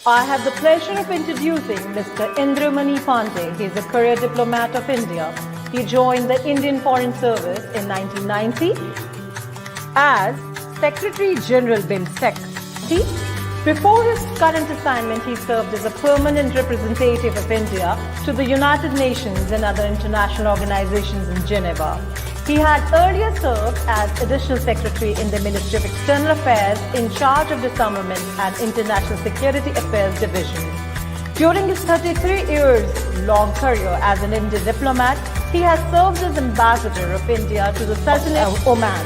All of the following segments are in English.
I have the pleasure of introducing Mr. Indramani Pandey. He is a career diplomat of India. He joined the Indian Foreign Service in 1990 as Secretary General BIMSTCH. Before his current assignment, he served as a permanent representative of India to the United Nations and other international organizations in Geneva. He had earlier served as Additional Secretary in the Ministry of External Affairs in charge of disarmament and International Security Affairs Division. During his 33 years long career as an Indian diplomat, he has served as Ambassador of India to the Sultanate of Oman.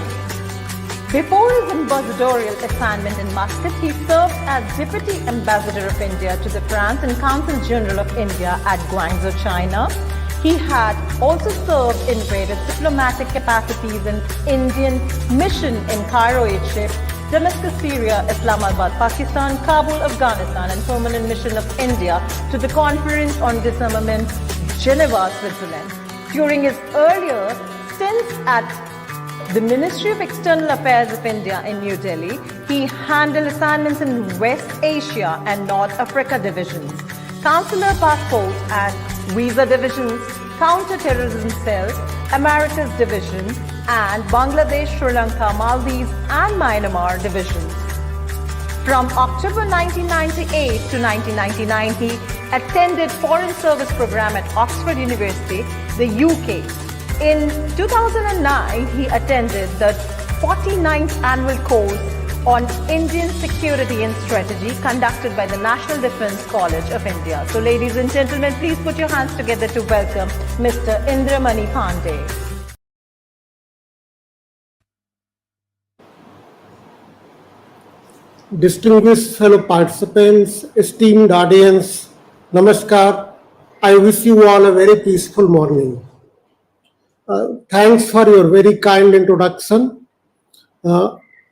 Before his ambassadorial assignment in Muscat, he served as Deputy Ambassador of India to the France and Consul General of India at Guangzhou, China. He had also served in various diplomatic capacities in Indian mission in Cairo, Egypt, Damascus, Syria, Islamabad, Pakistan, Kabul, Afghanistan, and permanent mission of India to the Conference on Disarmament, Geneva, Switzerland. During his earlier stints at the Ministry of External Affairs of India in New Delhi, he handled assignments in West Asia and North Africa divisions, consular passport and visa divisions, counter-terrorism cells, Americas division, and Bangladesh, Sri Lanka, Maldives, and Myanmar divisions. From October 1998 to 1999, he attended Foreign Service Program at Oxford University, the UK. In 2009, he attended the 49th annual course on Indian Security and Strategy conducted by the National Defence College of India. So ladies and gentlemen, please put your hands together to welcome Mr. Indramani Pandey. Distinguished fellow participants, esteemed audience, Namaskar. I wish you all a very peaceful morning. Thanks for your very kind introduction.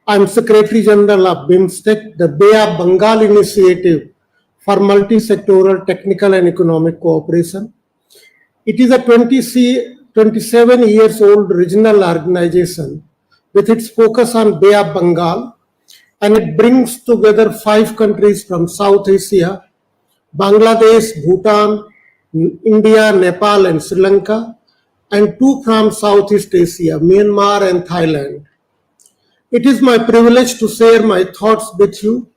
I'm Secretary General of BIMSTCH, the Bay of Bengal Initiative for Multi-Sectoral Technical and Economic Cooperation. It is a 27 years old regional organization with its focus on Bay of Bengal, and it brings together 5 countries from South Asia: Bangladesh, Bhutan, India, Nepal, and Sri Lanka, and 2 from Southeast Asia, Myanmar and Thailand. It is my privilege to share my thoughts with you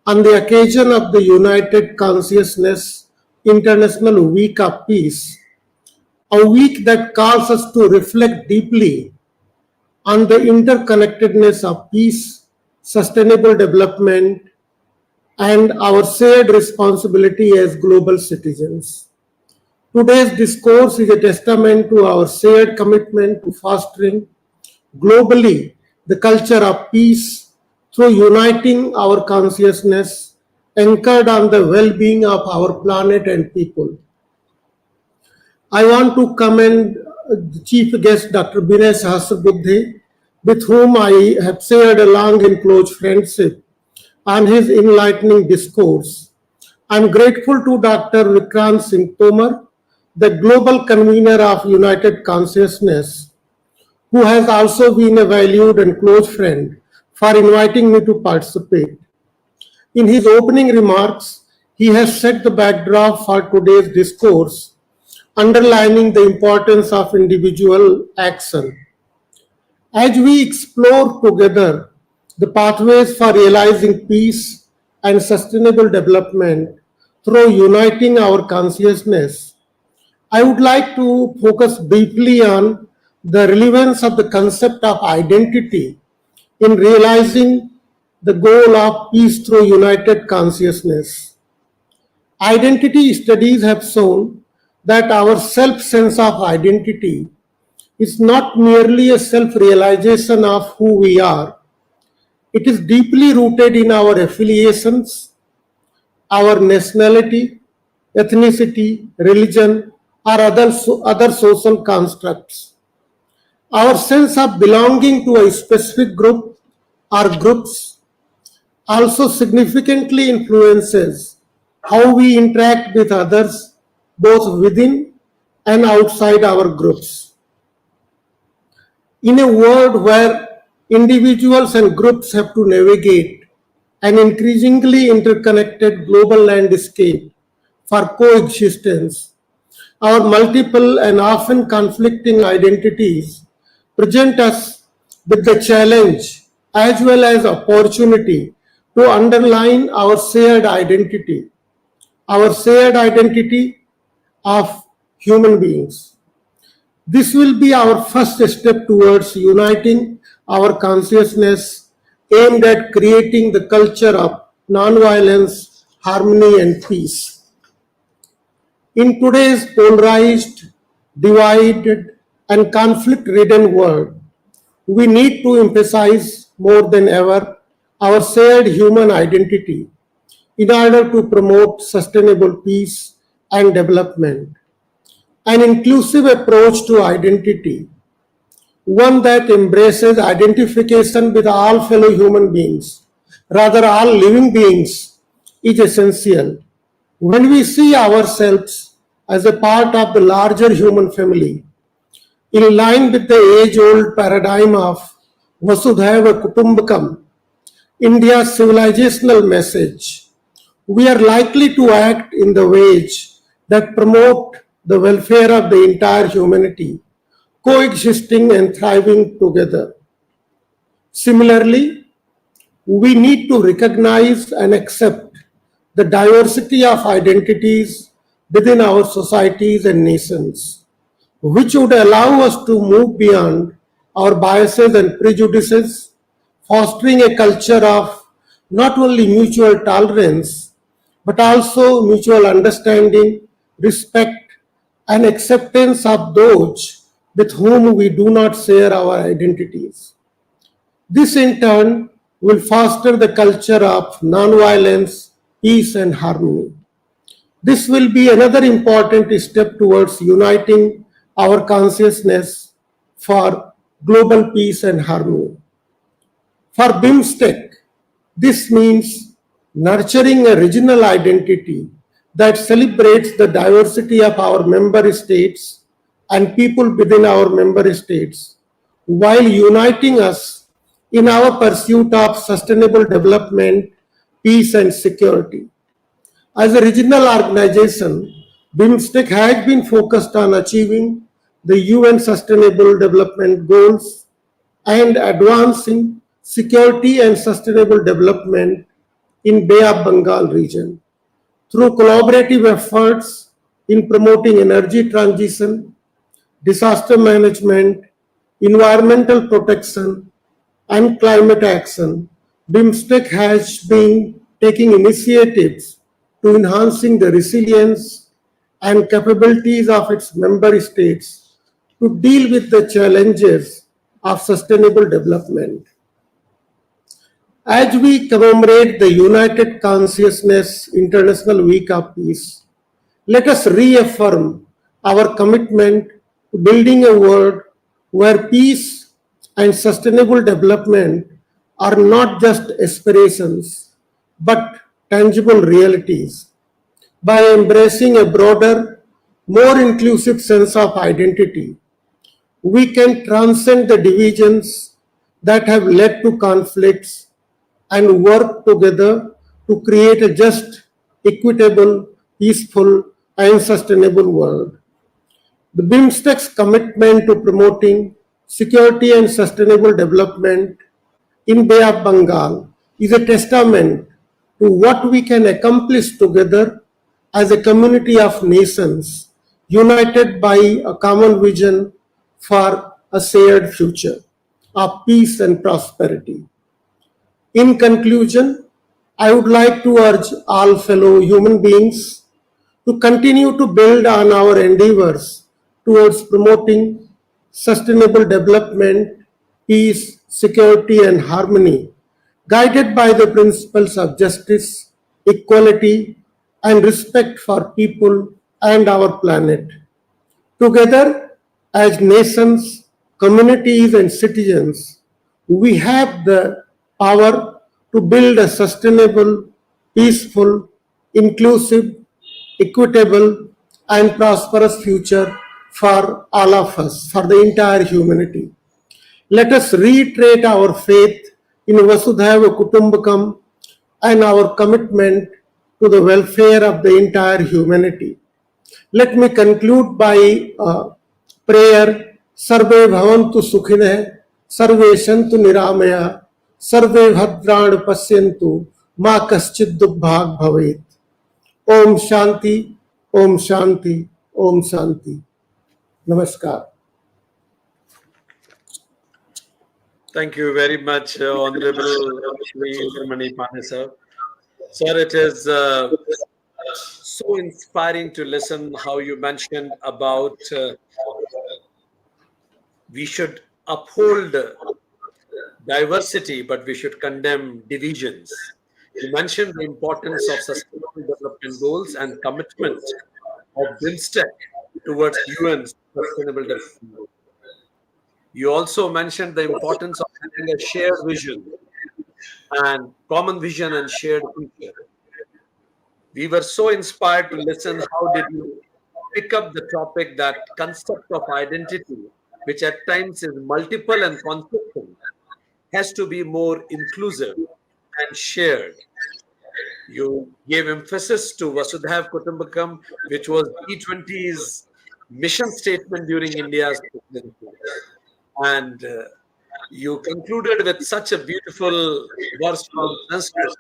on the occasion of the United Consciousness International Week of Peace, a week that calls us to reflect deeply on the interconnectedness of peace, sustainable development, and our shared responsibility as global citizens. Today's discourse is a testament to our shared commitment to fostering globally the culture of peace through uniting our consciousness anchored on the well-being of our planet and people. I want to commend the chief guest, Dr. Binay Sahasrabuddhe, with whom I have shared a long and close friendship, on his enlightening discourse. I am grateful to Dr. Vikrant Singh Tomar, the global convener of United Consciousness, who has also been a valued and close friend, for inviting me to participate. In his opening remarks, he has set the backdrop for today's discourse, underlining the importance of individual action. As we explore together the pathways for realizing peace and sustainable development through uniting our consciousness, I would like to focus briefly on the relevance of the concept of identity in realizing the goal of peace through united consciousness. Identity studies have shown that our self-sense of identity is not merely a self-realization of who we are. It is deeply rooted in our affiliations, our nationality, ethnicity, religion, or other social constructs. Our sense of belonging to a specific group or groups also significantly influences how we interact with others, both within and outside our groups. In a world where individuals and groups have to navigate an increasingly interconnected global landscape for coexistence, our multiple and often conflicting identities present us with the challenge as well as opportunity to underline our shared identity of human beings. This will be our first step towards uniting our consciousness aimed at creating the culture of nonviolence, harmony, and peace. In today's polarized, divided, and conflict ridden world, we need to emphasize more than ever our shared human identity in order to promote sustainable peace and development. An inclusive approach to identity, one that embraces identification with all fellow human beings, rather, all living beings, is essential. When we see ourselves as a part of the larger human family, in line with the age old paradigm of Vasudhaiva Kutumbakam, India's civilizational message, we are likely to act in the ways that promote the welfare of the entire humanity, coexisting and thriving together. Similarly, we need to recognize and accept the diversity of identities within our societies and nations, which would allow us to move beyond our biases and prejudices, fostering a culture of not only mutual tolerance, but also mutual understanding, respect, and acceptance of those with whom we do not share our identities. This in turn will foster the culture of nonviolence, peace, and harmony. This will be another important step towards uniting our consciousness for global peace and harmony. For BIMSTCH, this means nurturing a regional identity that celebrates the diversity of our member states and people within our member states, while uniting us in our pursuit of sustainable development, peace, and security. As a regional organization, BIMSTCH has been focused on achieving the UN Sustainable Development Goals and advancing security and sustainable development in Bay of Bengal region through collaborative efforts in promoting energy transition, disaster management, environmental protection, and climate action. BIMSTEC has been taking initiatives to enhancing the resilience and capabilities of its member states to deal with the challenges of sustainable development. As we commemorate the United Consciousness International Week of Peace, let us reaffirm our commitment to building a world where peace and sustainable development are not just aspirations but tangible realities. By embracing a broader, more inclusive sense of identity, we can transcend the divisions that have led to conflicts and work together to create a just, equitable, peaceful, and sustainable world. The BIMSTEC's commitment to promoting security and sustainable development in Bay of Bengal is a testament to what we can accomplish together as a community of nations united by a common vision for a shared future of peace and prosperity. In conclusion, I would like to urge all fellow human beings to continue to build on our endeavors towards promoting sustainable development, peace, security, and harmony, guided by the principles of justice, equality, and respect for people and our planet. Together, as nations, communities, and citizens, we have the power to build a sustainable, peaceful, inclusive, equitable, and prosperous future for all of us, for the entire humanity. Let us reiterate our faith in Vasudhaiva Kutumbakam, and our commitment to the welfare of the entire humanity. Let me conclude by prayer. Sarve bhavantu sukhinah, sarve santu niramaya, sarve bhadrani pasyantu, ma kaschid dubhag bhavet. Om Shanti, Om Shanti, Om Shanti. Namaskar. Thank you very much, Honorable Shri Indramani Pandey, sir. Sir, it is so inspiring to listen how you mentioned about we should uphold diversity, but we should condemn divisions. You mentioned the importance of sustainable development goals and commitment of BIMSTCH towards UN's sustainable development goals. You also mentioned the importance of having a shared vision and common vision and shared future. We were so inspired to listen. How did you pick up the topic, that concept of identity, which at times is multiple and consistent, has to be more inclusive and shared. You gave emphasis to Vasudhaiv Kutumbakam, which was G20's mission statement during India's presidency. And you concluded with such a beautiful verse from Sanskrit,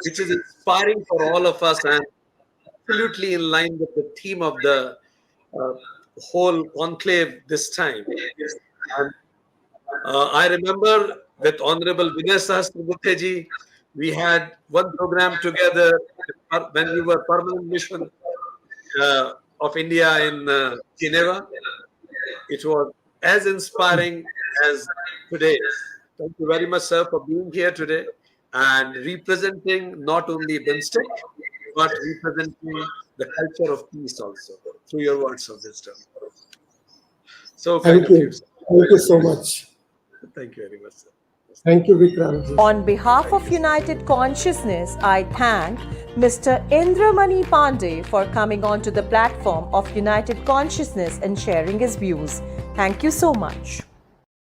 which is inspiring for all of us and absolutely in line with the theme of the whole conclave this time. And I remember with Honorable Vinay Sahasrabudhe, we had one program together when we were permanent mission of India in Geneva. It was as inspiring as today. Thank you very much, sir, for being here today and representing not only BIMSTCH, but representing the culture of peace also through your words of wisdom. So Thank you. Thank you so much. Thank you very much, sir. Thank you, Vikram. On behalf of United Consciousness, I thank Mr. Indramani Pandey for coming onto the platform of United Consciousness and sharing his views. Thank you so much.